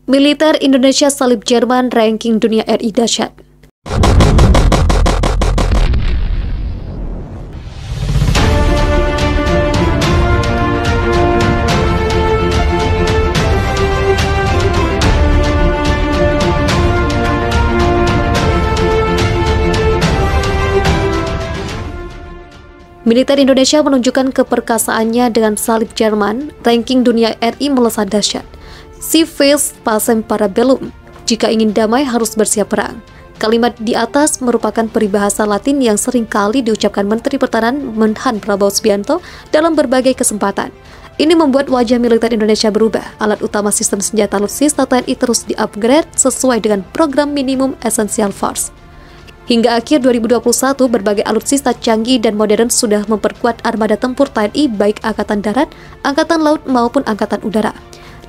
Militer Indonesia salib Jerman, ranking dunia RI dahsyat. Militer Indonesia menunjukkan keperkasaannya dengan salib Jerman, ranking dunia RI melesat dahsyat. Civis pacem para bellum, jika ingin damai harus bersiap perang. Kalimat di atas merupakan peribahasa Latin yang sering kali diucapkan Menteri Pertahanan Menhan Prabowo Subianto dalam berbagai kesempatan. Ini membuat wajah militer Indonesia berubah. Alat utama sistem senjata alutsista TNI terus di-upgrade sesuai dengan program minimum Essential Force. Hingga akhir 2021, berbagai alutsista canggih dan modern sudah memperkuat armada tempur TNI baik Angkatan Darat, Angkatan Laut maupun Angkatan Udara.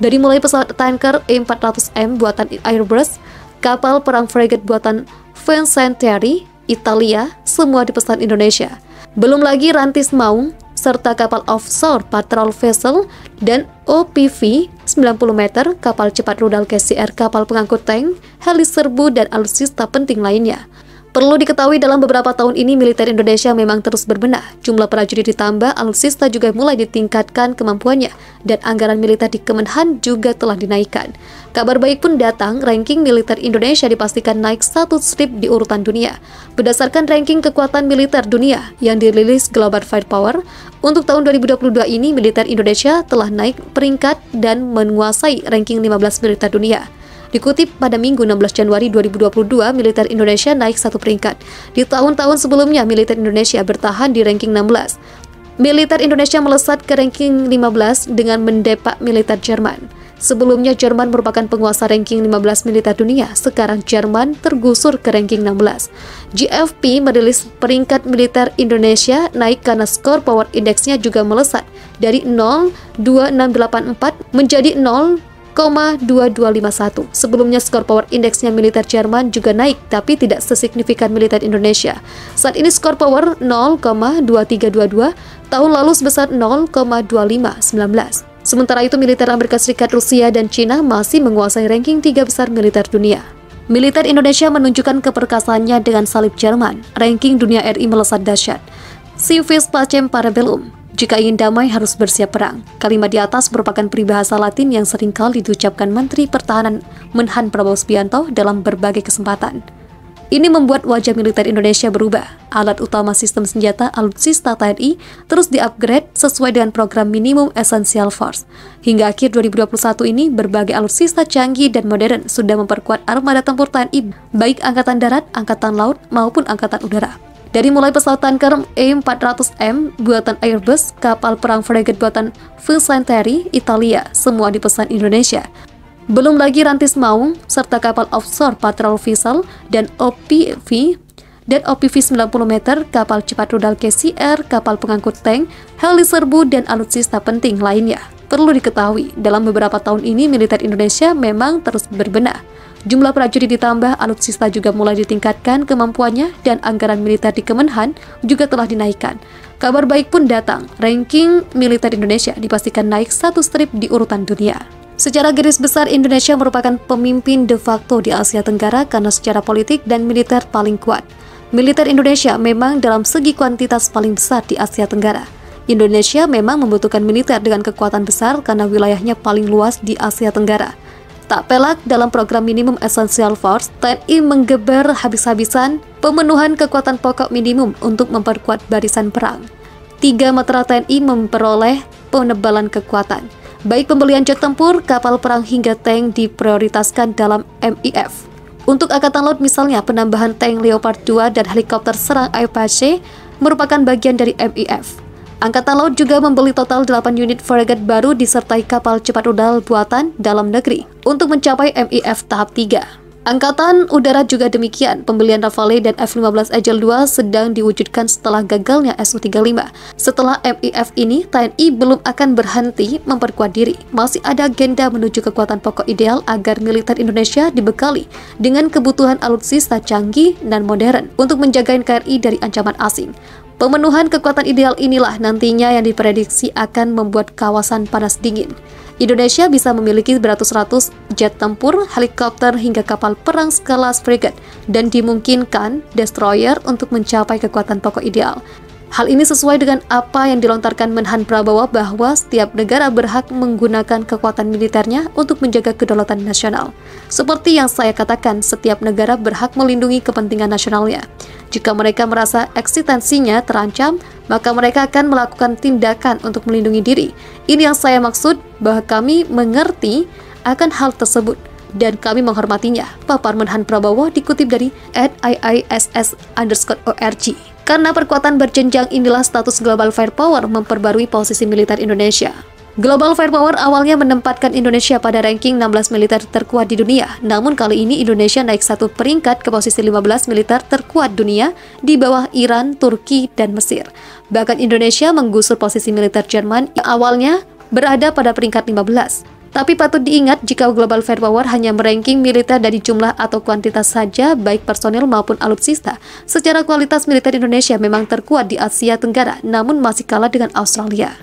Dari mulai pesawat tanker E400M buatan Airbus, kapal perang frigate buatan Fincantieri, Italia, semua dipesan Indonesia. Belum lagi rantis Maung, serta kapal offshore patrol vessel dan OPV 90 meter, kapal cepat rudal KCR, kapal pengangkut tank, heli serbu, dan alutsista penting lainnya. Perlu diketahui dalam beberapa tahun ini militer Indonesia memang terus berbenah. Jumlah prajurit ditambah, alutsista juga mulai ditingkatkan kemampuannya, dan anggaran militer di Kemenhan juga telah dinaikkan. Kabar baik pun datang, ranking militer Indonesia dipastikan naik satu strip di urutan dunia. Berdasarkan ranking kekuatan militer dunia yang dirilis Global Firepower, untuk tahun 2022 ini militer Indonesia telah naik peringkat dan menguasai ranking 15 militer dunia. Dikutip pada Minggu 16 Januari 2022, militer Indonesia naik satu peringkat. Di tahun-tahun sebelumnya, militer Indonesia bertahan di ranking 16. Militer Indonesia melesat ke ranking 15 dengan mendepak militer Jerman. Sebelumnya, Jerman merupakan penguasa ranking 15 militer dunia. Sekarang Jerman tergusur ke ranking 16. GFP merilis peringkat militer Indonesia naik karena skor power index-nya juga melesat dari 0,2684 menjadi 0,2251. Sebelumnya skor power indeksnya militer Jerman juga naik, tapi tidak sesignifikan militer Indonesia. Saat ini skor power 0,2322, tahun lalu sebesar 0,2519. Sementara itu militer Amerika Serikat, Rusia, dan Cina masih menguasai ranking 3 besar militer dunia. Militer Indonesia menunjukkan keperkasaannya dengan salib Jerman, ranking dunia RI melesat dahsyat. Civis pacem para bellum, jika ingin damai harus bersiap perang. Kalimat di atas merupakan peribahasa Latin yang seringkali diucapkan Menteri Pertahanan Menhan Prabowo Subianto dalam berbagai kesempatan. Ini membuat wajah militer Indonesia berubah. Alat utama sistem senjata alutsista TNI terus di-upgrade sesuai dengan program minimum Essential Force. Hingga akhir 2021 ini, berbagai alutsista canggih dan modern sudah memperkuat armada tempur TNI baik Angkatan Darat, Angkatan Laut maupun Angkatan Udara. Dari mulai pesawat tanker E400M buatan Airbus, kapal perang frigate buatan Fincantieri, Italia, semua dipesan Indonesia. Belum lagi rantis Maung, serta kapal offshore patrol vessel dan OPV 90 meter, kapal cepat rudal KCR, kapal pengangkut tank, heli serbu, dan alutsista penting lainnya. Perlu diketahui, dalam beberapa tahun ini militer Indonesia memang terus berbenah. Jumlah prajurit ditambah, alutsista juga mulai ditingkatkan kemampuannya, dan anggaran militer di Kemenhan juga telah dinaikkan. Kabar baik pun datang, ranking militer Indonesia dipastikan naik satu strip di urutan dunia. Secara garis besar, Indonesia merupakan pemimpin de facto di Asia Tenggara karena secara politik dan militer paling kuat. Militer Indonesia memang dalam segi kuantitas paling besar di Asia Tenggara. Indonesia memang membutuhkan militer dengan kekuatan besar karena wilayahnya paling luas di Asia Tenggara. Tak pelak, dalam program minimum Essential Force, TNI menggeber habis-habisan pemenuhan kekuatan pokok minimum untuk memperkuat barisan perang. 3 matra TNI memperoleh penebalan kekuatan. Baik pembelian jet tempur, kapal perang hingga tank diprioritaskan dalam MIF. Untuk Angkatan Laut misalnya, penambahan tank Leopard 2 dan helikopter serang Apache merupakan bagian dari MIF. Angkatan Laut juga membeli total 8 unit frigate baru disertai kapal cepat rudal buatan dalam negeri untuk mencapai MIF tahap 3. Angkatan Udara juga demikian, pembelian Rafale dan F-15 Eagle 2 sedang diwujudkan setelah gagalnya Su-35. Setelah MIF ini, TNI belum akan berhenti memperkuat diri. Masih ada agenda menuju kekuatan pokok ideal agar militer Indonesia dibekali dengan kebutuhan alutsista canggih dan modern untuk menjaga NKRI dari ancaman asing. Pemenuhan kekuatan ideal inilah nantinya yang diprediksi akan membuat kawasan panas dingin. Indonesia bisa memiliki beratus-ratus jet tempur, helikopter, hingga kapal perang sekelas frigate, dan dimungkinkan destroyer untuk mencapai kekuatan pokok ideal. Hal ini sesuai dengan apa yang dilontarkan Menhan Prabowo bahwa setiap negara berhak menggunakan kekuatan militernya untuk menjaga kedaulatan nasional. Seperti yang saya katakan, setiap negara berhak melindungi kepentingan nasionalnya. Jika mereka merasa eksistensinya terancam, maka mereka akan melakukan tindakan untuk melindungi diri. Ini yang saya maksud bahwa kami mengerti akan hal tersebut dan kami menghormatinya, papar Menhan Prabowo dikutip dari @iiss_org. Karena perkuatan berjenjang inilah status Global Firepower memperbarui posisi militer Indonesia. Global Firepower awalnya menempatkan Indonesia pada ranking 16 militer terkuat di dunia, namun kali ini Indonesia naik satu peringkat ke posisi 15 militer terkuat dunia di bawah Iran, Turki, dan Mesir. Bahkan Indonesia menggusur posisi militer Jerman yang awalnya berada pada peringkat 15. Tapi patut diingat jika Global Firepower hanya meranking militer dari jumlah atau kuantitas saja, baik personil maupun alutsista. Secara kualitas militer Indonesia memang terkuat di Asia Tenggara, namun masih kalah dengan Australia.